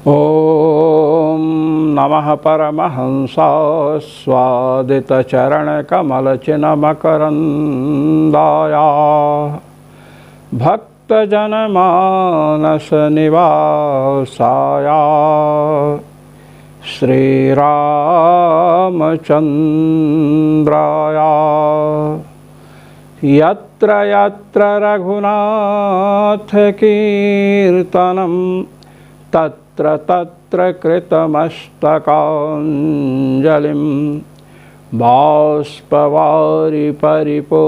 ॐ नमः परमहंसास्वादितचरणकमलचिन्मकरन्दाय भक्तजनमानसनिवासाय श्रीरामचन्द्राय यत्र यत्र रघुनाथकीर्तनं तत्र तत्र कृतमस्तकाञ्जलिं बाष्पवारि परिपूर्णलोचनं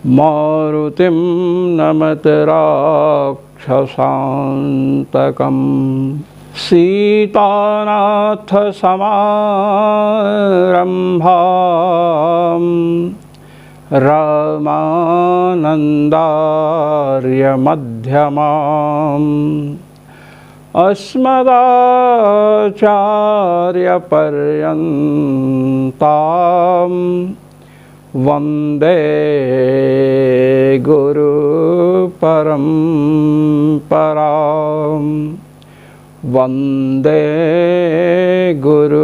मारुतिं नमत राक्षसान्तकम् सीतानाथसमारम्भां रामानन्दार्यमध्यमाम् अस्मदाचार्यपर्यन्तां वन्दे गुरुपरम्परां वन्दे गुरुपरम्परां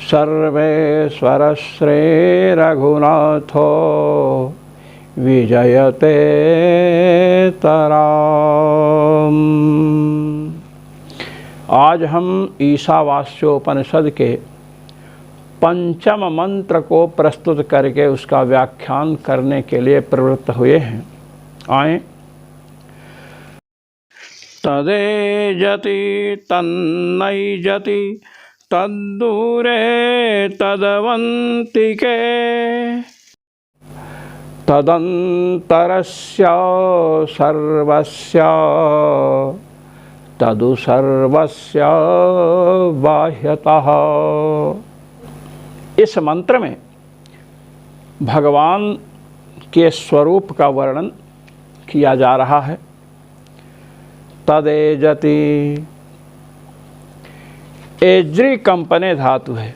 सर्वेश्वर श्रीरघुनाथो विजयते तराम। आज हम ईशावास्योपनिषद के पंचम मंत्र को प्रस्तुत करके उसका व्याख्यान करने के लिए प्रवृत्त हुए हैं। आए। तदेजति तन्नैजति तद्दूरे तदवन्तिके तदन्तरस्य सर्वस्य तदु सर्वस्य बाह्यतः। इस मंत्र में भगवान के स्वरूप का वर्णन किया जा रहा है। तदेजति एज्री कंपने धातु है।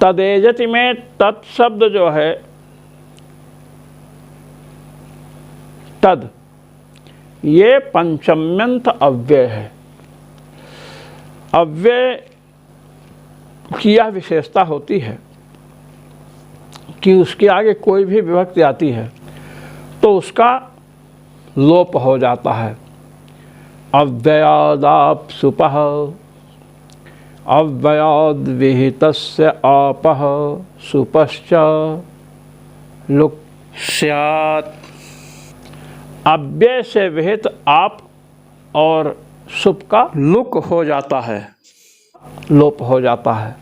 तदेजति में तत्शब्द जो है तद, ये पंचम्यंत अव्यय है। अव्यय की यह विशेषता होती है कि उसके आगे कोई भी विभक्ति आती है तो उसका लोप हो जाता है। अव्ययादाप सुपः, अव्ययाद विहितस्य आपः सुपश्च लुक स्यात्। अव्यय से विहित आप और सुप का लुक हो जाता है, लोप हो जाता है।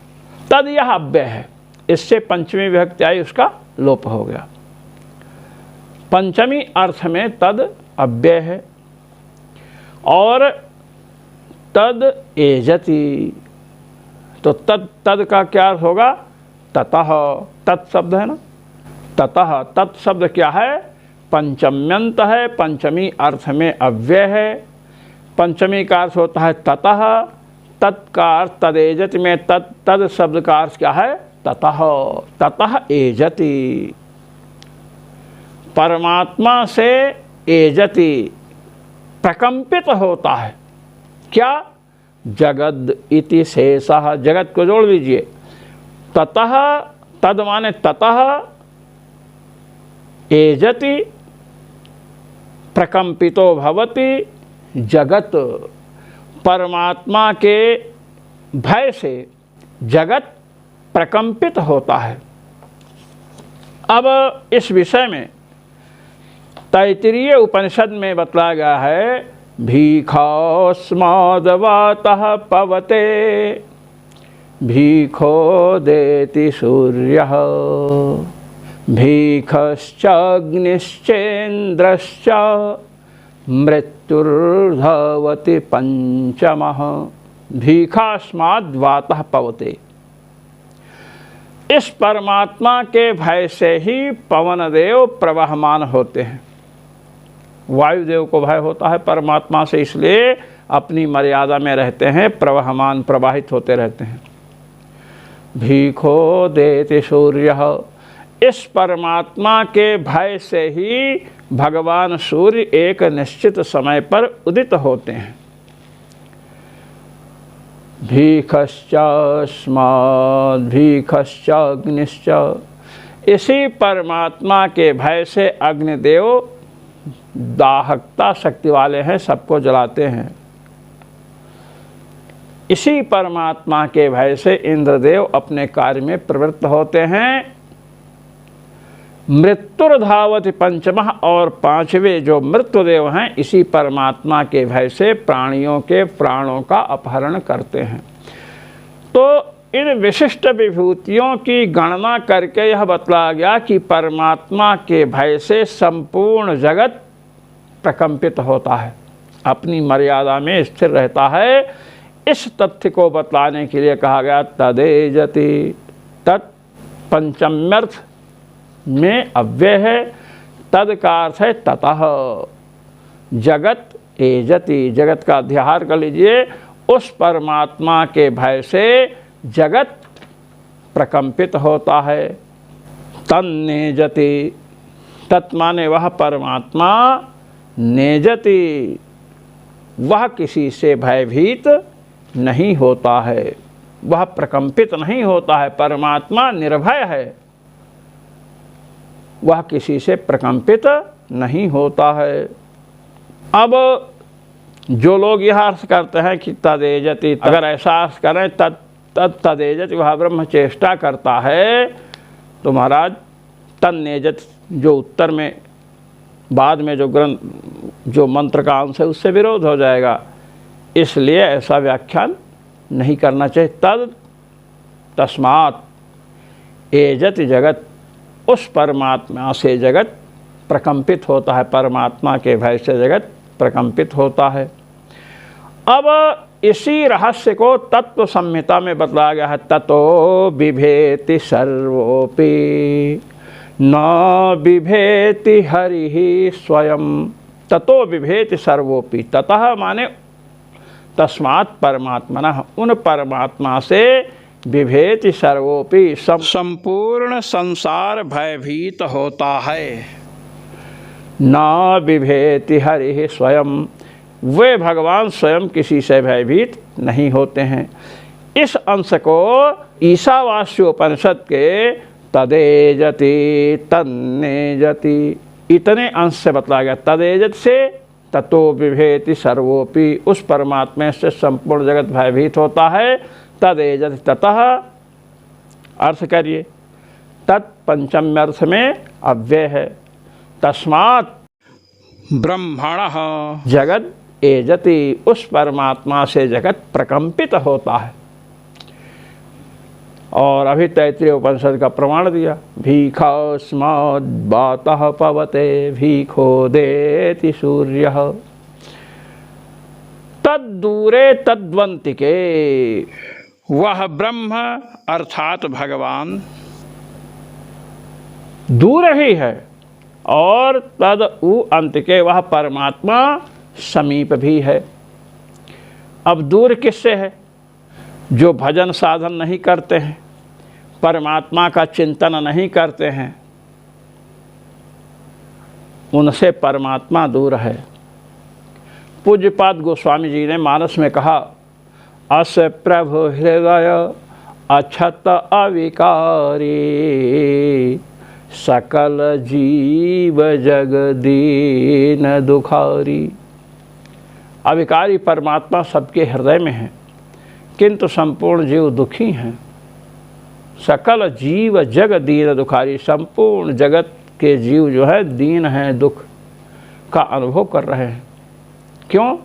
तद यह अव्यय है, इससे पंचमी विभक्ति आई, उसका लोप हो गया। पंचमी अर्थ में तद अव्यय है। और तद एजति, तो तद का क्या अर्थ होगा? ततः। तत् शब्द है ना, ततः। तत् शब्द क्या है? पंचम्यंत है, पंचमी अर्थ में अव्यय है। पंचमी का अर्थ होता है ततः। तत्का अर्थ तदेजति में तद शब्द का अर्थ क्या है? ततः। ततः एजति, परमात्मा से एजति, प्रकंपित होता है। क्या? जगद इति शेषः, जगत को जोड़ लीजिए। ततः, तद माने ततः, एजति प्रकंपितो भवति जगत, परमात्मा के भय से जगत प्रकंपित होता है। अब इस विषय में तैत्तिरीय उपनिषद में बतलाया गया है, भीखास्माद्वातः पवते भीखो देति सूर्यः भीखश्चाग्निश्चेन्द्रश्च मृत्युर्धवति पंचमः। भीखास्माद्वातः पवते, इस परमात्मा के भय से ही पवनदेव प्रवहमान होते हैं। वायुदेव को भय होता है परमात्मा से, इसलिए अपनी मर्यादा में रहते हैं, प्रवहमान प्रवाहित होते रहते हैं। भीखो देति सूर्य। इस परमात्मा के भय से ही भगवान सूर्य एक निश्चित समय पर उदित होते हैं। भीखश्चास्माद् भीखश्चाग्निश्च। इसी परमात्मा के भय से अग्निदेव दाहकता शक्ति वाले हैं, सबको जलाते हैं। इसी परमात्मा के भय से इंद्रदेव अपने कार्य में प्रवृत्त होते हैं। मृत्युर्धावति पंचमः, और पांचवें जो मृत्युदेव हैं इसी परमात्मा के भय से प्राणियों के प्राणों का अपहरण करते हैं। तो इन विशिष्ट विभूतियों की गणना करके यह बतलाया गया कि परमात्मा के भय से संपूर्ण जगत प्रकंपित होता है, अपनी मर्यादा में स्थिर रहता है। इस तथ्य को बतलाने के लिए कहा गया तदेजति। तत् पंचम्यर्थ में अव्यय है, तद का अर्थ है ततः। जगत एजति, जगत का अध्याहार कर लीजिए। उस परमात्मा के भय से जगत प्रकंपित होता है। तन्नेजति, तत् माने वह परमात्मा, नेजति वह किसी से भयभीत नहीं होता है, वह प्रकंपित नहीं होता है। परमात्मा निर्भय है, वह किसी से प्रकंपित नहीं होता है। अब जो लोग यह अर्थ करते हैं कि तदेजति, अगर ऐसा अर्थ करें तदेजति वह ब्रह्म चेष्टा करता है, तो महाराज तन्नेजत जो उत्तर में बाद में जो ग्रंथ जो मंत्र का अंश है उससे विरोध हो जाएगा, इसलिए ऐसा व्याख्यान नहीं करना चाहिए। तद तस्मात् एजत जगत, उस परमात्मा से जगत प्रकंपित होता है, परमात्मा के भय से जगत प्रकंपित होता है। अब इसी रहस्य को तत्व संहिता में बतलाया गया है। ततो बिभेति सर्वोपि न बिभेति हरि स्वयं। ततो बिभेति सर्वोपि, ततः माने तस्मात् परमात्मनः, उन परमात्मा से बिभेति सर्वोपि, संपूर्ण संसार भयभीत होता है। न बिभेति हरि स्वयं, वे भगवान स्वयं किसी से भयभीत नहीं होते हैं। इस अंश को ईशावास्योपनिषद के तदेजति तन्नेजति इतने अंश से बतलाया गया। तदेजत से ततो बिभेति सर्वोपि, उस परमात्मा से संपूर्ण जगत भयभीत होता है। तदेजति ततः, अर्थ करिए, तत् पंचम्य अर्थ में अव्यय है। तस्मात् ब्रह्मणः जगत एजति, उस परमात्मा से जगत प्रकंपित होता है। और अभी तैत्तिरीय उपनिषद का प्रमाण दिया, भीखस्माद् वातः पवते भीखो देति सूर्यः तद्दूरे तद्वंतिके। वह ब्रह्म अर्थात भगवान दूर ही है, और तद उ अंतिके, वह परमात्मा समीप भी है। अब दूर किससे है? जो भजन साधन नहीं करते हैं, परमात्मा का चिंतन नहीं करते हैं, उनसे परमात्मा दूर है। पूज्यपाद गोस्वामी जी ने मानस में कहा, अस प्रभु हृदय अछत अविकारी सकल जीव जगदीन दुखारी। अविकारी परमात्मा सबके हृदय में है, किंतु संपूर्ण जीव दुखी हैं। सकल जीव जग दीन दुखारी, संपूर्ण जगत के जीव जो है दीन हैं, दुख का अनुभव कर रहे हैं। क्यों?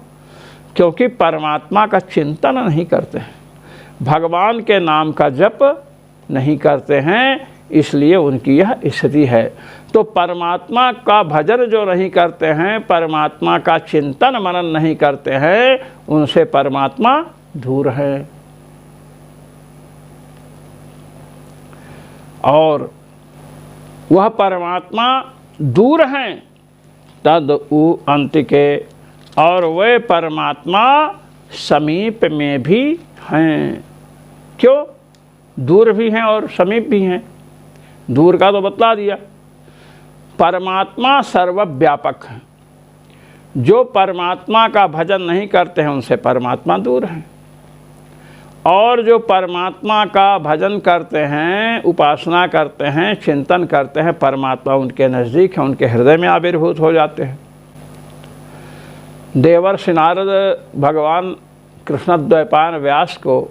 क्योंकि परमात्मा का चिंतन नहीं करते हैं, भगवान के नाम का जप नहीं करते हैं, इसलिए उनकी यह स्थिति है। तो परमात्मा का भजन जो नहीं करते हैं, परमात्मा का चिंतन मनन नहीं करते हैं, उनसे परमात्मा दूर है। और वह परमात्मा दूर हैं, तद उ अंतिके, और वे परमात्मा समीप में भी हैं। क्यों? दूर भी हैं और समीप भी हैं। दूर का तो बतला दिया। परमात्मा सर्वव्यापक है। जो परमात्मा का भजन नहीं करते हैं उनसे परमात्मा दूर है, और जो परमात्मा का भजन करते हैं, उपासना करते हैं, चिंतन करते हैं, परमात्मा उनके नज़दीक है, उनके हृदय में आविर्भूत हो जाते हैं। देवर्षि नारद भगवान कृष्णद्वैपायन व्यास को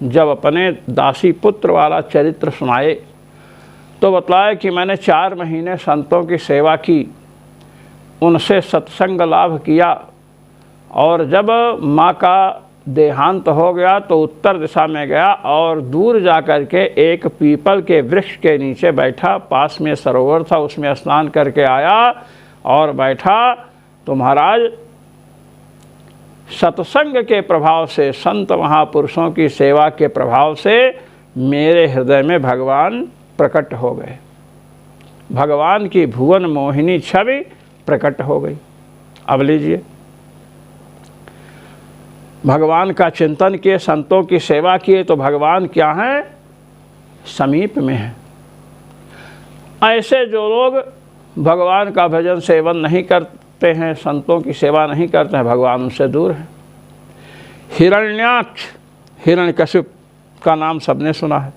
जब अपने दासी पुत्र वाला चरित्र सुनाए तो बतलाया कि मैंने 4 महीने संतों की सेवा की, उनसे सत्संग लाभ किया, और जब माँ का देहांत हो गया तो उत्तर दिशा में गया और दूर जा कर के एक पीपल के वृक्ष के नीचे बैठा। पास में सरोवर था, उसमें स्नान करके आया और बैठा। तो महाराज सत्संग के प्रभाव से, संत महापुरुषों की सेवा के प्रभाव से मेरे हृदय में भगवान प्रकट हो गए। भगवान की भुवन मोहिनी छवि प्रकट हो गई। अब लीजिए, भगवान का चिंतन किए, संतों की सेवा किए तो भगवान क्या हैं? समीप में हैं। ऐसे जो लोग भगवान का भजन सेवन नहीं करते हैं, संतों की सेवा नहीं करते हैं, भगवान उनसे दूर है। हिरण्याक्ष, हिरण्यकशिप का नाम सबने सुना है।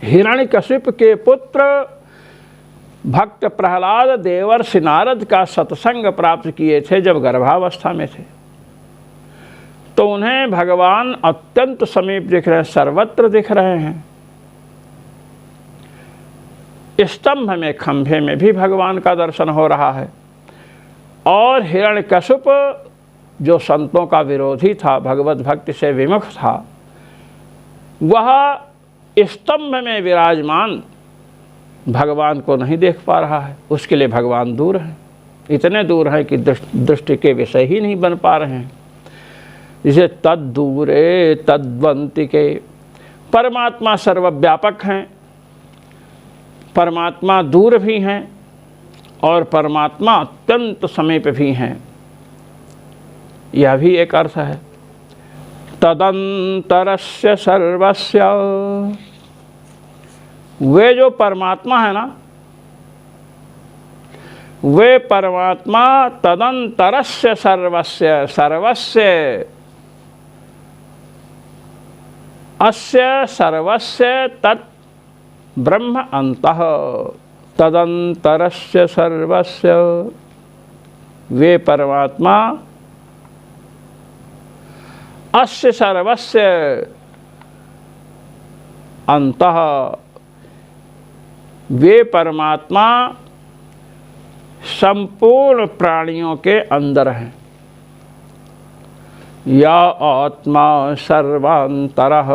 हिरण्यकशिप के पुत्र भक्त प्रहलाद देवर्षि नारद का सत्संग प्राप्त किए थे जब गर्भावस्था में थे, तो उन्हें भगवान अत्यंत समीप दिख रहे हैं, सर्वत्र दिख रहे हैं। स्तंभ में, खंभे में भी भगवान का दर्शन हो रहा है। और हिरण्यकशिप जो संतों का विरोधी था, भगवत भक्ति से विमुख था, वह स्तंभ में विराजमान भगवान को नहीं देख पा रहा है। उसके लिए भगवान दूर हैं, इतने दूर हैं कि दृष्टि के विषय ही नहीं बन पा रहे हैं। जिसे तद्दूरे तद्वंतिके, परमात्मा सर्वव्यापक हैं, परमात्मा दूर भी हैं और परमात्मा अत्यंत समीप भी हैं। यह भी एक अर्थ है। तदंतरस्य सर्वस्य, वे जो परमात्मा है ना, वे परमात्मा तदंतरस्य सर्वस्य, सर्वस्य अस्य सर्वस्य तत् ब्रह्म अंतः, तदंतरस्य सर्वस्य, वे परमात्मा अस्य सर्वस्य अंतः, वे परमात्मा संपूर्ण प्राणियों के अंदर हैं। या आत्मा सर्वांतरः,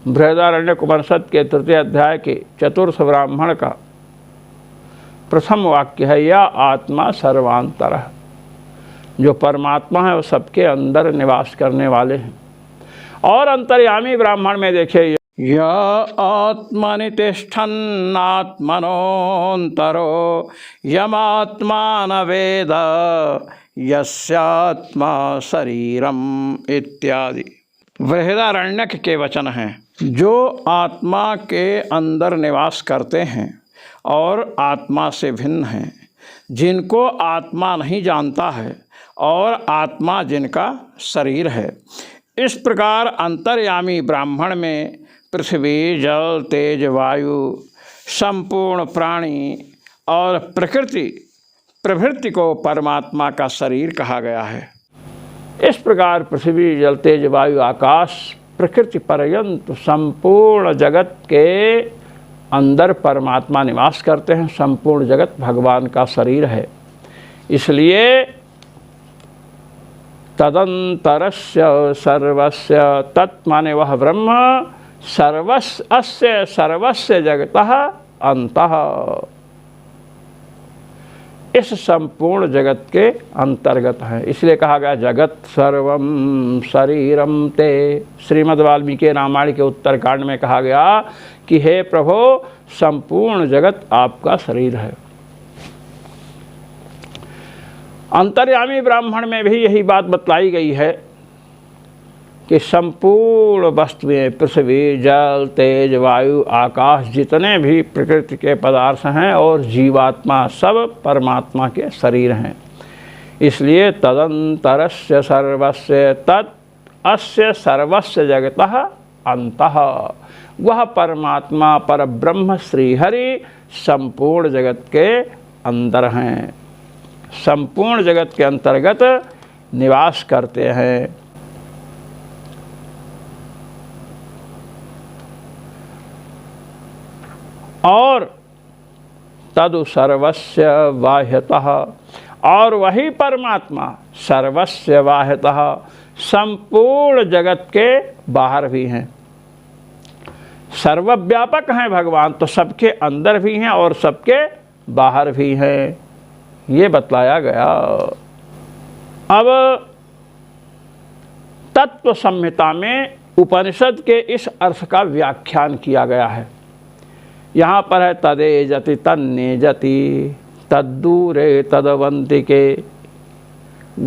बृहदारण्यक उपनिषद के 3 अध्याय के 4th ब्राह्मण का प्रथम वाक्य है, या आत्मा सर्वांतरः। जो परमात्मा है वो सबके अंदर निवास करने वाले हैं। और अंतर्यामी ब्राह्मण में देखिए, या आत्मनि तिष्ठन् आत्मनोऽन्तरो यमात्मा न वेद यस्यात्मा शरीरम इत्यादि बृहदारण्यक के वचन हैं। जो आत्मा के अंदर निवास करते हैं और आत्मा से भिन्न हैं, जिनको आत्मा नहीं जानता है और आत्मा जिनका शरीर है, इस प्रकार अंतर्यामी ब्राह्मण में पृथ्वी, जल, तेज, वायु, संपूर्ण प्राणी और प्रकृति को परमात्मा का शरीर कहा गया है। इस प्रकार पृथ्वी, जल, तेज, वायु, आकाश, प्रकृति पर्यंत संपूर्ण जगत के अंदर परमात्मा निवास करते हैं। संपूर्ण जगत भगवान का शरीर है। इसलिए तदंतरस्य सर्वस्य, तत् माने वह ब्रह्म, अस्य सर्वस्य जगतः अंतः, इस संपूर्ण जगत के अंतर्गत है। इसलिए कहा गया जगत सर्वम शरीरम ते। श्रीमद् वाल्मीकि रामायण के उत्तरकांड में कहा गया कि हे प्रभु, संपूर्ण जगत आपका शरीर है। अंतर्यामी ब्राह्मण में भी यही बात बतलाई गई है कि संपूर्ण वस्तुएं, पृथ्वी, जल, तेज, वायु, आकाश, जितने भी प्रकृति के पदार्थ हैं और जीवात्मा, सब परमात्मा के शरीर हैं। इसलिए तदंतरस्य सर्वस्य तत् अस्य सर्वस्य जगतः अंतः, वह परमात्मा परब्रह्म श्रीहरि संपूर्ण जगत के अंदर हैं, संपूर्ण जगत के अंतर्गत निवास करते हैं। और तदु सर्वस्य बाह्यतः, और वही परमात्मा सर्वस्य बाह्यतः संपूर्ण जगत के बाहर भी हैं। सर्वव्यापक हैं भगवान, तो सबके अंदर भी हैं और सबके बाहर भी हैं, ये बतलाया गया। अब तत्व संहिता में उपनिषद के इस अर्थ का व्याख्यान किया गया है। यहाँ पर है तदेजति तन्नेजति तद्दूरे तदवंतिके,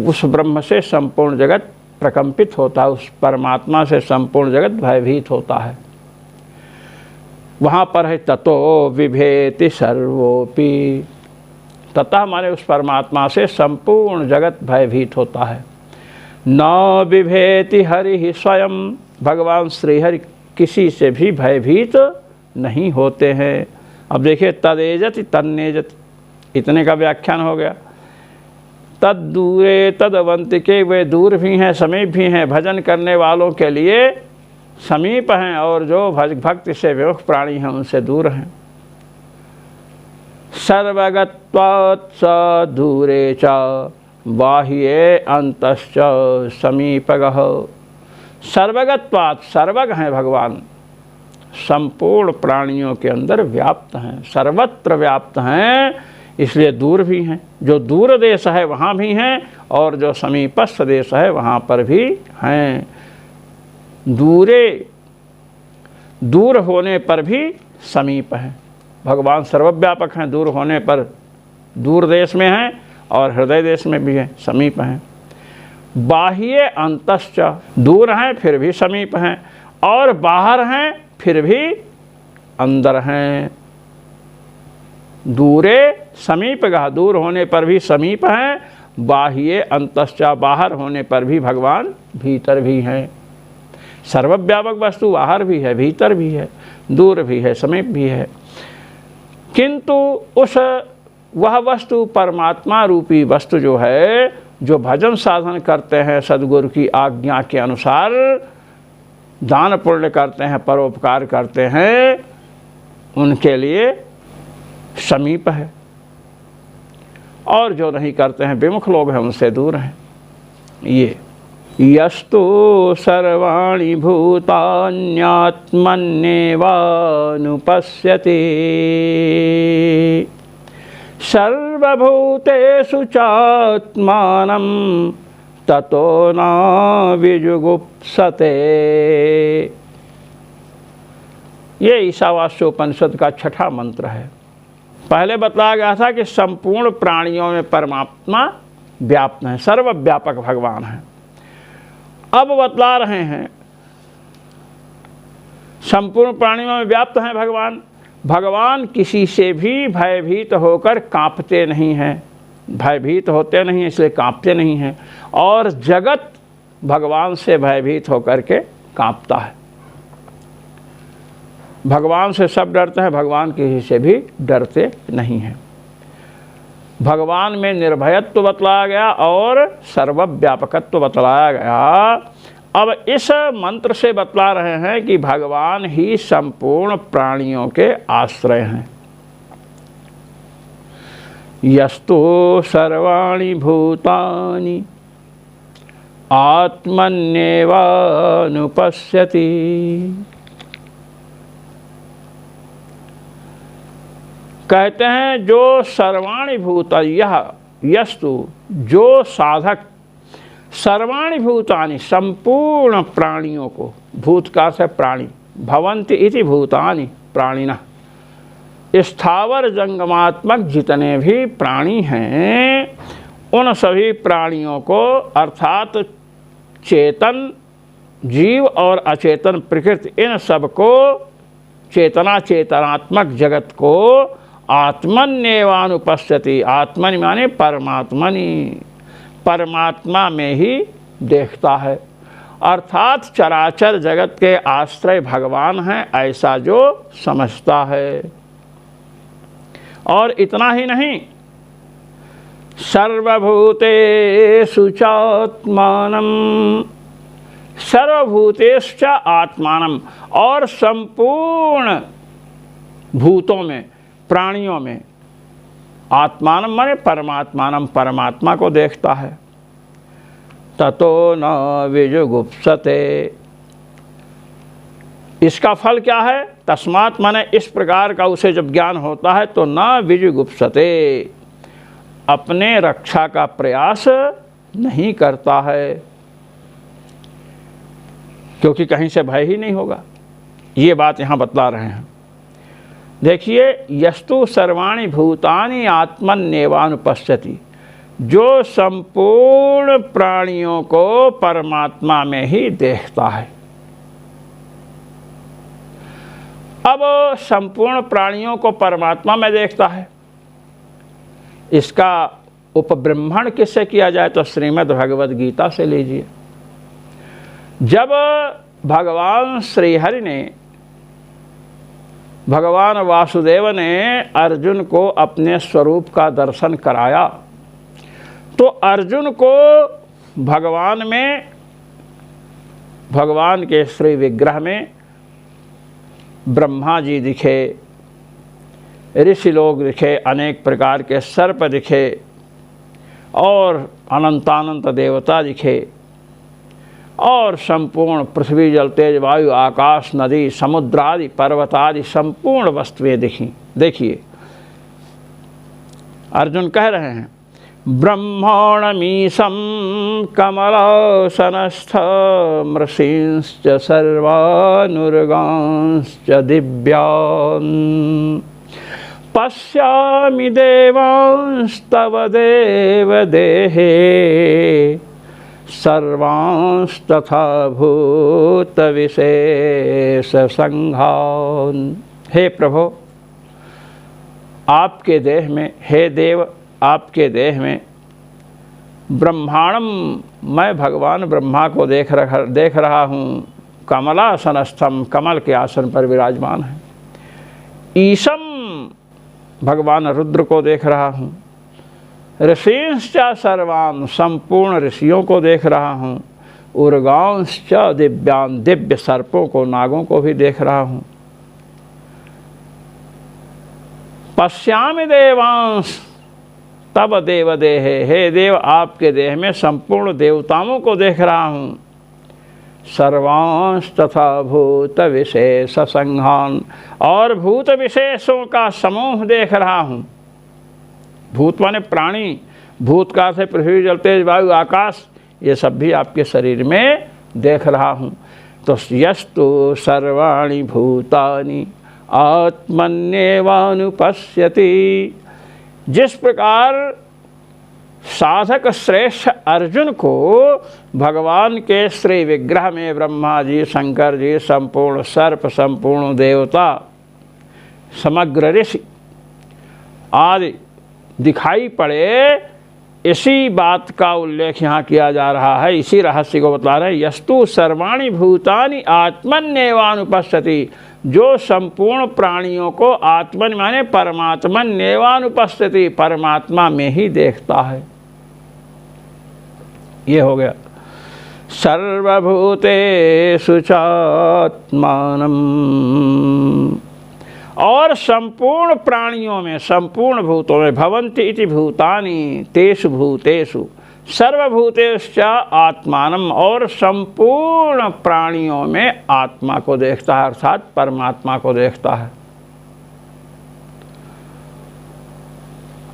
उस ब्रह्म से संपूर्ण जगत प्रकंपित होता है, उस परमात्मा से संपूर्ण जगत भयभीत होता है। वहाँ पर है ततो विभेति सर्वोपि, ततः हमारे उस परमात्मा से संपूर्ण जगत भयभीत होता है। न विभेति हरि ही स्वयं, भगवान श्रीहरि किसी से भी भयभीत नहीं होते हैं। अब देखिए तदेजति तन्नेजति, इतने का व्याख्यान हो गया। तद दूरे तदवंतिके, वे दूर भी हैं समीप भी हैं, भजन करने वालों के लिए समीप हैं और जो भक्ति से विमुख प्राणी हैं उनसे दूर हैं। सर्वगत्वात् स दूरे च बाह्ये अंतश्च समीपगः, सर्वगत्वात्, सर्वग हैं भगवान, संपूर्ण प्राणियों के अंदर व्याप्त हैं, सर्वत्र व्याप्त हैं, इसलिए दूर भी हैं। जो दूर देश है वहाँ भी हैं और जो समीपस्थ देश है वहाँ पर भी हैं। दूर होने पर भी समीप हैं, भगवान सर्वव्यापक हैं, दूर होने पर दूर देश में हैं और हृदय देश में भी हैं, समीप हैं। बाह्य अंतश्च, दूर हैं फिर भी समीप हैं, और बाहर हैं फिर भी अंदर हैं। दूरे समीपगः, दूर होने पर भी समीप हैं, बाह्य अंतश्च, बाहर होने पर भी भगवान भीतर भी हैं। सर्वव्यापक वस्तु बाहर भी है, भीतर भी है, दूर भी है, समीप भी है, किंतु वह वस्तु परमात्मा रूपी वस्तु जो है, जो भजन साधन करते हैं सद्गुरु की आज्ञा के अनुसार, दान पुण्य करते हैं, परोपकार करते हैं, उनके लिए समीप है, और जो नहीं करते हैं, विमुख लोग हैं, उनसे दूर हैं। ये यस्तु सर्वाणि भूतान्यात्मन्येवानुपश्यति सर्वभूतेषु चात्मानं ततो न विजुगुप्सते। ये ईशावास्योपनिषद का छठा मंत्र है। पहले बताया गया था कि संपूर्ण प्राणियों में परमात्मा व्याप्त है, सर्वव्यापक भगवान है। अब बतला रहे हैं संपूर्ण प्राणियों में व्याप्त हैं भगवान। भगवान किसी से भी भयभीत होकर कांपते नहीं हैं, भयभीत होते नहीं, इसलिए कांपते नहीं हैं, और जगत भगवान से भयभीत होकर के कांपता है। भगवान से सब डरते हैं, भगवान किसी से भी डरते नहीं हैं। भगवान में निर्भयत्व बतलाया गया और सर्वव्यापकत्व बतलाया गया। अब इस मंत्र से बतला रहे हैं कि भगवान ही संपूर्ण प्राणियों के आश्रय हैं। यस्तु सर्वाणि भूतानि आत्मन्येवानुपश्यति। कहते हैं जो सर्वाणि भूत, यह यस्तु जो साधक सर्वाणि भूतानि संपूर्ण प्राणियों को, भूतकार से प्राणी, भवन्ति इति भूतानि प्राणिनः, स्थावर जंगमात्मक जितने भी प्राणी हैं उन सभी प्राणियों को, अर्थात चेतन जीव और अचेतन प्रकृति, इन सबको, चेतनात्मक जगत को आत्मन्येवानुपश्यति, आत्मनि माने परमात्मनि, परमात्मा में ही देखता है। अर्थात चराचर जगत के आश्रय भगवान हैं, ऐसा जो समझता है। और इतना ही नहीं, सर्वभूतेषु चात्मानं, सर्वभूतेषु च आत्मानं, और संपूर्ण भूतों में, प्राणियों में, आत्मानं माने परमात्मानं, परमात्मा को देखता है। ततो न विजुगुप्सते, इसका फल क्या है? तस्मात् माने इस प्रकार का उसे जब ज्ञान होता है तो न विजुगुप्सते, अपने रक्षा का प्रयास नहीं करता है, क्योंकि कहीं से भय ही नहीं होगा। ये बात यहाँ बतला रहे हैं। देखिए, यस्तु सर्वाणि भूतानि आत्मन्येवानुपश्यति, जो संपूर्ण प्राणियों को परमात्मा में ही देखता है। अब संपूर्ण प्राणियों को परमात्मा में देखता है, इसका उपब्रह्मण किससे किया जाए तो श्रीमद् भगवद गीता से लीजिए। जब भगवान श्रीहरि ने, भगवान वासुदेव ने अर्जुन को अपने स्वरूप का दर्शन कराया, तो अर्जुन को भगवान में, भगवान के श्री विग्रह में ब्रह्मा जी दिखे, ऋषि लोग दिखे, अनेक प्रकार के सर्प दिखे, और अनंतानंत देवता दिखे, और संपूर्ण पृथ्वी, जल, तेज, वायु, आकाश, नदी, समुद्र आदि, पर्वत आदि संपूर्ण वस्तुएं दिखी। देखिए, अर्जुन कह रहे हैं, ब्रह्माणमीशं कमलासनस्थ मृषींश्च सर्वानुर्गांश्च दिव्यान् पश्यामि देवांस्तव देवदेहे सर्वांस्तथा भूतविशेषसंघान्। हे प्रभो, आपके देह में, हे देव, आपके देह में ब्रह्मांडम, मैं भगवान ब्रह्मा को देख रहा हूँ। कमलासनस्थम, कमल के आसन पर विराजमान है। ईशम, भगवान रुद्र को देख रहा हूँ। ऋषींश्च सर्वान्, संपूर्ण ऋषियों को देख रहा हूँ। उर्गांश्च दिव्यान्, दिव्य सर्पों को, नागों को भी देख रहा हूँ। पश्यामि देवांश तब देवदेहे, हे देव, आपके देह में संपूर्ण देवताओं को देख रहा हूँ। सर्वांश तथा भूत विशेष संघान, और भूत विशेषों का समूह देख रहा हूँ। भूत माने प्राणी, भूत का अर्थ है पृथ्वी, जल, तेज, वायु, आकाश, ये सब भी आपके शरीर में देख रहा हूँ। तो यस्तु सर्वाणि भूतानि आत्मन्येवानुपश्यति, जिस प्रकार साधक श्रेष्ठ अर्जुन को भगवान के श्री विग्रह में ब्रह्मा जी, शंकर जी, संपूर्ण सर्प, संपूर्ण देवता, समग्र ऋषि आदि दिखाई पड़े, इसी बात का उल्लेख यहाँ किया जा रहा है, इसी रहस्य को बता रहे हैं। यस्तु सर्वाणि भूतानि आत्मन्येवानुपश्यति, जो संपूर्ण प्राणियों को आत्मन माने परमात्मन्येवानुपश्यति, परमात्मा में ही देखता है। ये हो गया। सर्वभूतेषु चात्मानं, और संपूर्ण प्राणियों में, संपूर्ण भूतों में, भवन्ति इति भूतानि तेषु भूतेषु, सर्वभूतेश्च आत्मानम, और संपूर्ण प्राणियों में आत्मा को देखता है, अर्थात परमात्मा को देखता है।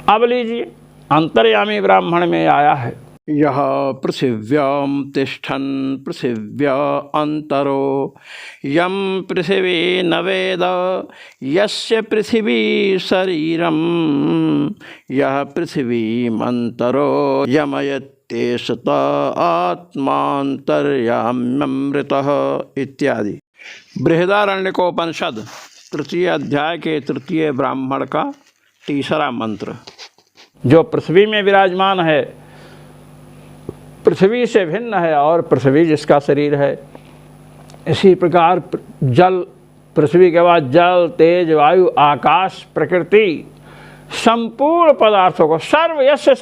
अब लीजिए, अंतर्यामी ब्राह्मण में आया है, यह पृथिव्यां तिष्ठन् पृथिव्या अंतरो यम पृथिवी न वेद यस्य पृथिवी शरीरम यह पृथिवीमंतरो यमयत्येवेति तेषत आत्मान्तर्याम्यमृतः इत्यादि। बृहदारण्यकोपनिषद तृतीय अध्याय के तृतीय ब्राह्मण का तीसरा मंत्र। जो पृथ्वी में विराजमान है, पृथ्वी से भिन्न है और पृथ्वी जिसका शरीर है, इसी प्रकार जल, पृथ्वी के बाद जल, तेज, वायु, आकाश, प्रकृति, संपूर्ण पदार्थों को यस्य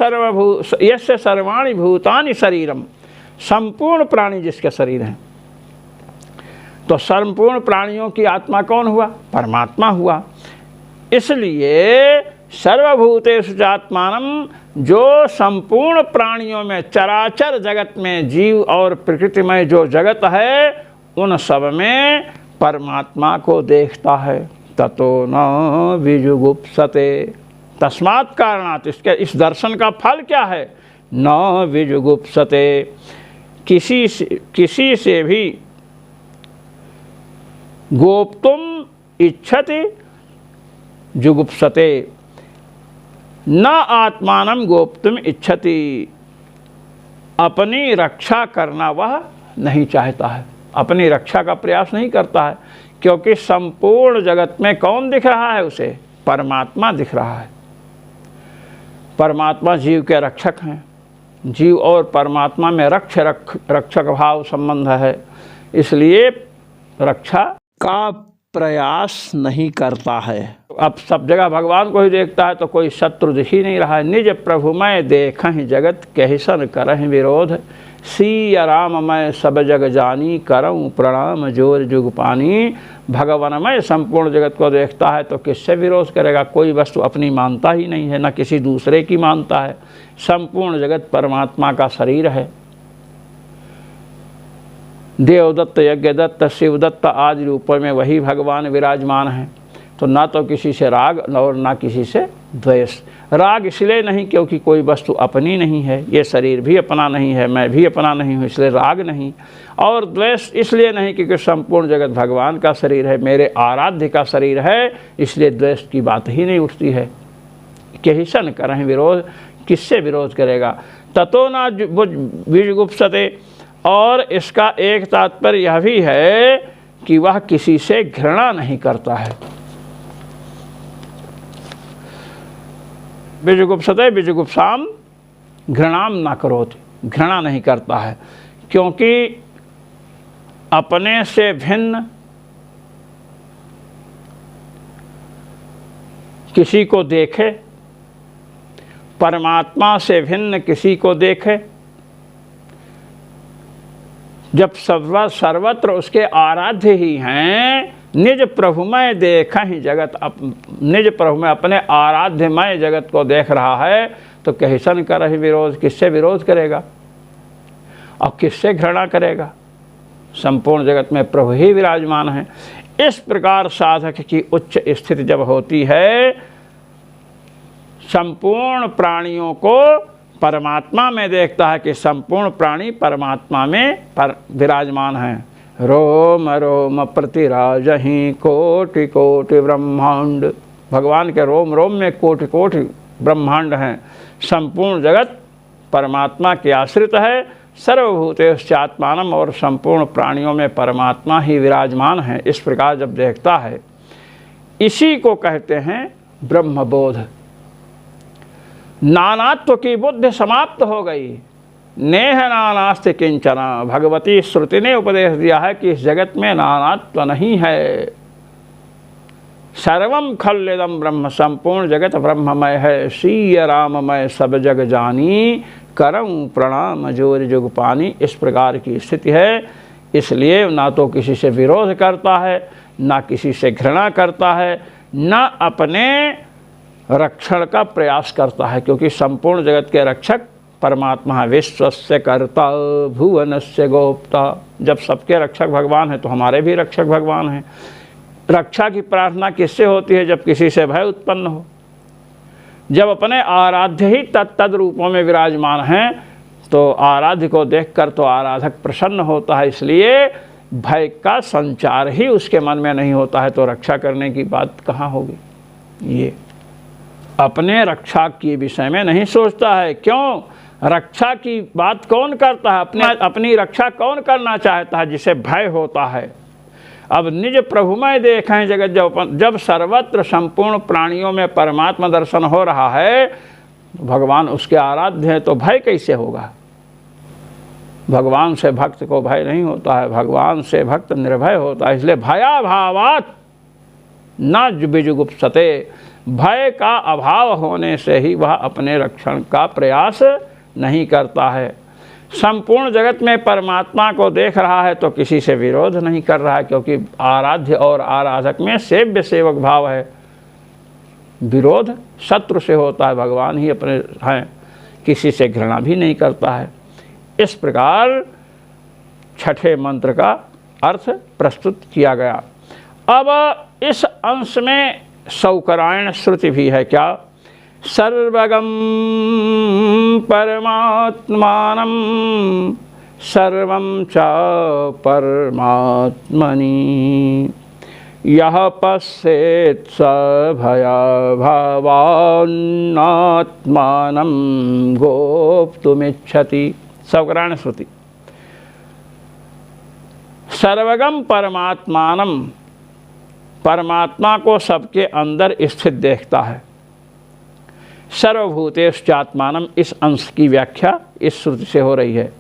सर्वाणि भूतानि शरीरम, संपूर्ण प्राणी जिसके शरीर हैं। तो संपूर्ण प्राणियों की आत्मा कौन हुआ? परमात्मा हुआ। इसलिए सर्वभूतेषु चात्मानं, जो संपूर्ण प्राणियों में, चराचर जगत में, जीव और प्रकृतिमय जो जगत है, उन सब में परमात्मा को देखता है। ततो न विजुगुप्सते, तस्मात् कारणात्, इसके इस दर्शन का फल क्या है? न विजुगुप्सते, किसी से भी गोप्तुम इच्छति जुगुप्सते, न आत्मानं गोप्तुम इच्छति, अपनी रक्षा करना वह नहीं चाहता है, अपनी रक्षा का प्रयास नहीं करता है, क्योंकि संपूर्ण जगत में कौन दिख रहा है उसे? परमात्मा दिख रहा है। परमात्मा जीव के रक्षक हैं, जीव और परमात्मा में रक्षक भाव संबंध है, इसलिए रक्षा का प्रयास नहीं करता है। अब सब जगह भगवान को ही देखता है तो कोई शत्रु दिख ही नहीं रहा है। निज प्रभु मैं देखहि जगत कहिसन करहि विरोध, सिया राम मैं सब जग जानी करऊँ प्रणाम जोर जुग पानी। भगवान मैं संपूर्ण जगत को देखता है तो किससे विरोध करेगा? कोई वस्तु अपनी मानता ही नहीं है, न किसी दूसरे की मानता है। संपूर्ण जगत परमात्मा का शरीर है। देवदत्त, यज्ञदत्त, शिवदत्त आदि रूपों में वही भगवान विराजमान हैं। तो ना तो किसी से राग और ना किसी से द्वेष। राग इसलिए नहीं क्योंकि कोई वस्तु अपनी नहीं है, ये शरीर भी अपना नहीं है, मैं भी अपना नहीं हूँ, इसलिए राग नहीं। और द्वेष इसलिए नहीं क्योंकि संपूर्ण जगत भगवान का शरीर है, मेरे आराध्य का शरीर है, इसलिए द्वेष की बात ही नहीं उठती है। कहिसन करहि विरोध, किससे विरोध करेगा? ततो न विजुगुप्सते, और इसका एक तात्पर्य यह भी है कि वह किसी से घृणा नहीं करता है। विजुगुप्सते विजुगुप्साम घृणाम न करोति, घृणा नहीं करता है, क्योंकि अपने से भिन्न किसी को देखे, परमात्मा से भिन्न किसी को देखे, जब सर्वत्र उसके आराध्य ही हैं। निज प्रभुमय देखहि जगत, निज प्रभुमय अपने आराध्यमय जगत को देख रहा है तो कहिसन करहि विरोध, किससे विरोध करेगा और किससे घृणा करेगा? संपूर्ण जगत में प्रभु ही विराजमान है। इस प्रकार साधक की उच्च स्थिति जब होती है, संपूर्ण प्राणियों को परमात्मा में देखता है कि संपूर्ण प्राणी परमात्मा में विराजमान हैं। रोम रोम प्रतिराजहि कोटि कोटि ब्रह्मांड, भगवान के रोम रोम में कोटि कोटि ब्रह्मांड हैं। संपूर्ण जगत परमात्मा के आश्रित है। सर्वभूतेश्चात्मानम, और संपूर्ण प्राणियों में परमात्मा ही विराजमान है। इस प्रकार जब देखता है, इसी को कहते हैं ब्रह्मबोध। नानात्व की बुद्धि समाप्त हो गई। नेह नानास्ति किंचना, भगवती श्रुति ने उपदेश दिया है कि इस जगत में नानात्व नहीं है। सर्वम खल्लिदम ब्रह्म, संपूर्ण जगत ब्रह्ममय है। सीय राममय सब जग जानी करऊँ प्रणाम जोर जुग पानी। इस प्रकार की स्थिति है। इसलिए ना तो किसी से विरोध करता है, ना किसी से घृणा करता है, ना अपने रक्षण का प्रयास करता है, क्योंकि संपूर्ण जगत के रक्षक परमात्मा, विश्वस्य कर्ता भुवनस्य गोप्ता। जब सबके रक्षक भगवान हैं तो हमारे भी रक्षक भगवान हैं। रक्षा की प्रार्थना किससे होती है? जब किसी से भय उत्पन्न हो, जब अपने आराध्य ही तत्तद रूपों में विराजमान हैं तो आराध्य को देखकर तो आराधक प्रसन्न होता है। इसलिए भय का संचार ही उसके मन में नहीं होता है, तो रक्षा करने की बात कहाँ होगी? ये अपने रक्षा के विषय में नहीं सोचता है। क्यों? रक्षा की बात कौन करता है? अपनी रक्षा कौन करना चाहता है? जिसे भय होता है। अब निज प्रभुमय देखें जगत जब सर्वत्र संपूर्ण प्राणियों में परमात्मा दर्शन हो रहा है, भगवान उसके आराध्य हैं, तो भय कैसे होगा? भगवान से भक्त को भय नहीं होता है, भगवान से भक्त निर्भय होता है। इसलिए भयाभावात् न विजुगुप्सते, भय का अभाव होने से ही वह अपने रक्षण का प्रयास नहीं करता है। संपूर्ण जगत में परमात्मा को देख रहा है तो किसी से विरोध नहीं कर रहा है, क्योंकि आराध्य और आराधक में सेव्य सेवक भाव है। विरोध शत्रु से होता है, भगवान ही अपने हैं, किसी से घृणा भी नहीं करता है। इस प्रकार छठे मंत्र का अर्थ प्रस्तुत किया गया। अब इस अंश में सौकरायण श्रुति भी है। क्या? सर्वगं परमात्मानं सर्वं च परमात्मनि यः पश्येत् स भयभावान्नात्मानं गोप्तुमिच्छति। सौकरायण श्रुति। सर्वगम परमात्मानं, परमात्मा को सबके अंदर स्थित देखता है। सर्वभूतेश्चात्मानम, इस अंश की व्याख्या इस श्रुति से हो रही है।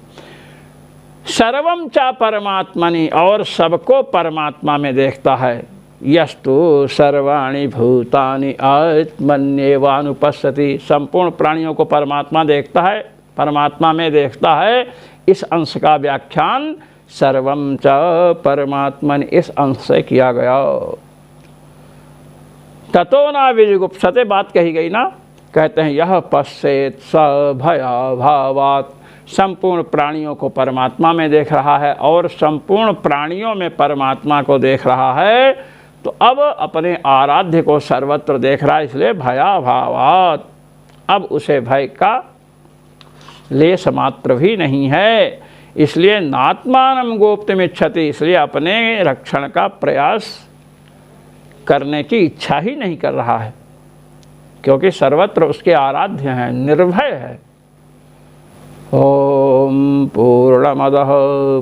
सर्वम चा परमात्मनि, और सबको परमात्मा में देखता है। यस्तु सर्वाणि भूतानि आत्मन्येवानुपश्यति, संपूर्ण प्राणियों को परमात्मा देखता है, परमात्मा में देखता है। इस अंश का व्याख्यान सर्वम च परमात्मनि इस अंश से किया गया। ततो न विजुगुप्सते, बात कही गई ना। कहते हैं यह पश्येत् स भयाभावात्, संपूर्ण प्राणियों को परमात्मा में देख रहा है और संपूर्ण प्राणियों में परमात्मा को देख रहा है, तो अब अपने आराध्य को सर्वत्र देख रहा है, इसलिए भयाभावात्, अब उसे भय का लेश मात्र भी नहीं है। इसलिए नात्मानं गोप्तुमिच्छति, इसलिए अपने रक्षण का प्रयास करने की इच्छा ही नहीं कर रहा है, क्योंकि सर्वत्र उसके आराध्य हैं, निर्भय है। ओम पूर्णमदः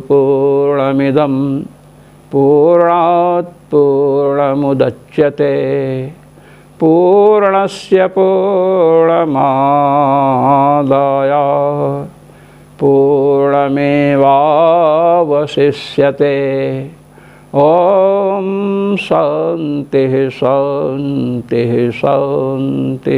पूर्णमिदं पूर्णात् पूर्णमुदच्यते पूर्णस्य पूर्णमादाय पूर्णमेवावशिष्यते। ओम शांति शांति शांति।